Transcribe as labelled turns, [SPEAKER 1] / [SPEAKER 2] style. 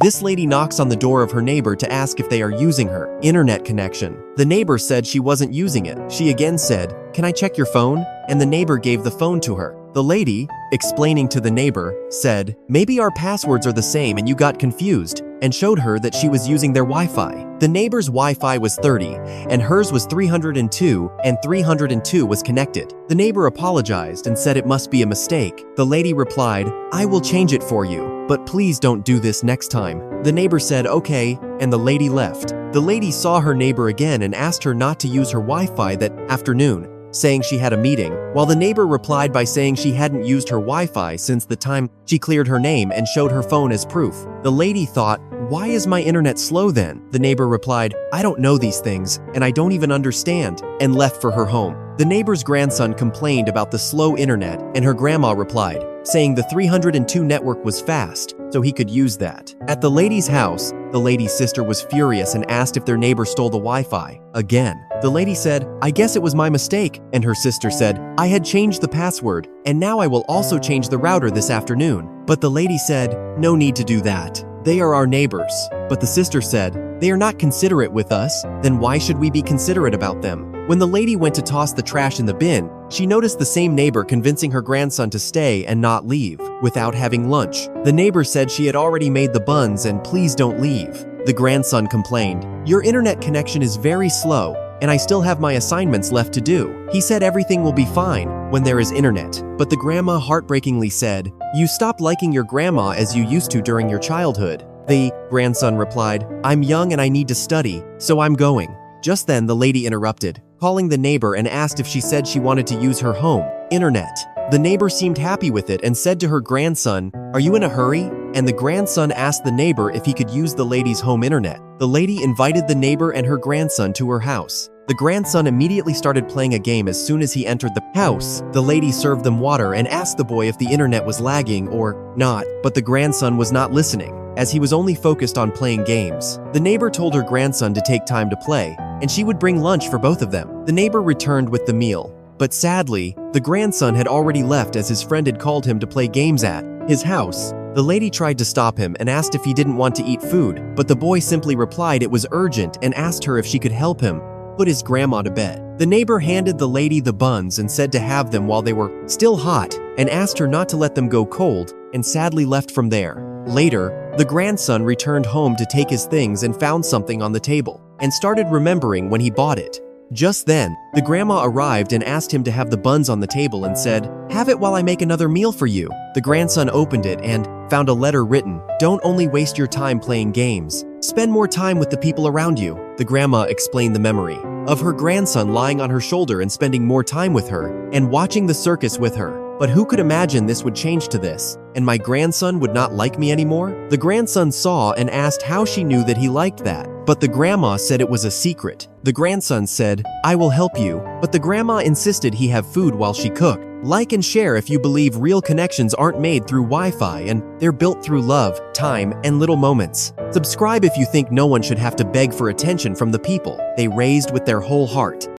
[SPEAKER 1] This lady knocks on the door of her neighbor to ask if they are using her internet connection. The neighbor said she wasn't using it. She again said, "Can I check your phone?" And the neighbor gave the phone to her. The lady, explaining to the neighbor, said, "Maybe our passwords are the same and you got confused," and showed her that she was using their Wi-Fi. The neighbor's Wi-Fi was 30, and hers was 302, and 302 was connected. The neighbor apologized and said it must be a mistake. The lady replied, "I will change it for you, but please don't do this next time." The neighbor said, "Okay," and the lady left. The lady saw her neighbor again and asked her not to use her Wi-Fi that afternoon, saying she had a meeting, while the neighbor replied by saying she hadn't used her Wi-Fi since the time she cleared her name and showed her phone as proof. The lady thought, "Why is my internet slow then?" The neighbor replied, "I don't know these things, and I don't even understand," and left for her home. The neighbor's grandson complained about the slow internet, and her grandma replied, saying the 302 network was fast, so he could use that. At the lady's house, the lady's sister was furious and asked if their neighbor stole the Wi-Fi. Again, the lady said, "I guess it was my mistake," and her sister said, "I had changed the password, and now I will also change the router this afternoon." But the lady said, "No need to do that. They are our neighbors." But the sister said, "They are not considerate with us, then why should we be considerate about them?" When the lady went to toss the trash in the bin, she noticed the same neighbor convincing her grandson to stay and not leave without having lunch. The neighbor said she had already made the buns and please don't leave. The grandson complained, "Your internet connection is very slow, and I still have my assignments left to do." He said everything will be fine when there is internet. But the grandma heartbreakingly said, "You stopped liking your grandma as you used to during your childhood." The grandson replied, "I'm young and I need to study, so I'm going." Just then the lady interrupted, calling the neighbor and asked if she said she wanted to use her home internet. The neighbor seemed happy with it and said to her grandson, "Are you in a hurry?" And the grandson asked the neighbor if he could use the lady's home internet. The lady invited the neighbor and her grandson to her house. The grandson immediately started playing a game as soon as he entered the house. The lady served them water and asked the boy if the internet was lagging or not, but the grandson was not listening, as he was only focused on playing games. The neighbor told her grandson to take time to play, and she would bring lunch for both of them. The neighbor returned with the meal, but sadly, the grandson had already left as his friend had called him to play games at his house. The lady tried to stop him and asked if he didn't want to eat food, but the boy simply replied it was urgent and asked her if she could help him put his grandma to bed. The neighbor handed the lady the buns and said to have them while they were still hot, and asked her not to let them go cold, and sadly left from there. Later, the grandson returned home to take his things and found something on the table, and started remembering when he bought it. Just then, the grandma arrived and asked him to have the buns on the table and said, "Have it while I make another meal for you." The grandson opened it and found a letter written, "Don't only waste your time playing games. Spend more time with the people around you." The grandma explained the memory of her grandson lying on her shoulder and spending more time with her and watching the circus with her. But who could imagine this would change to this, and my grandson would not like me anymore? The grandson saw and asked how she knew that he liked that, but the grandma said it was a secret. The grandson said, "I will help you," but the grandma insisted he have food while she cooked. Like and share if you believe real connections aren't made through Wi-Fi and they're built through love, time, and little moments. Subscribe if you think no one should have to beg for attention from the people they raised with their whole heart.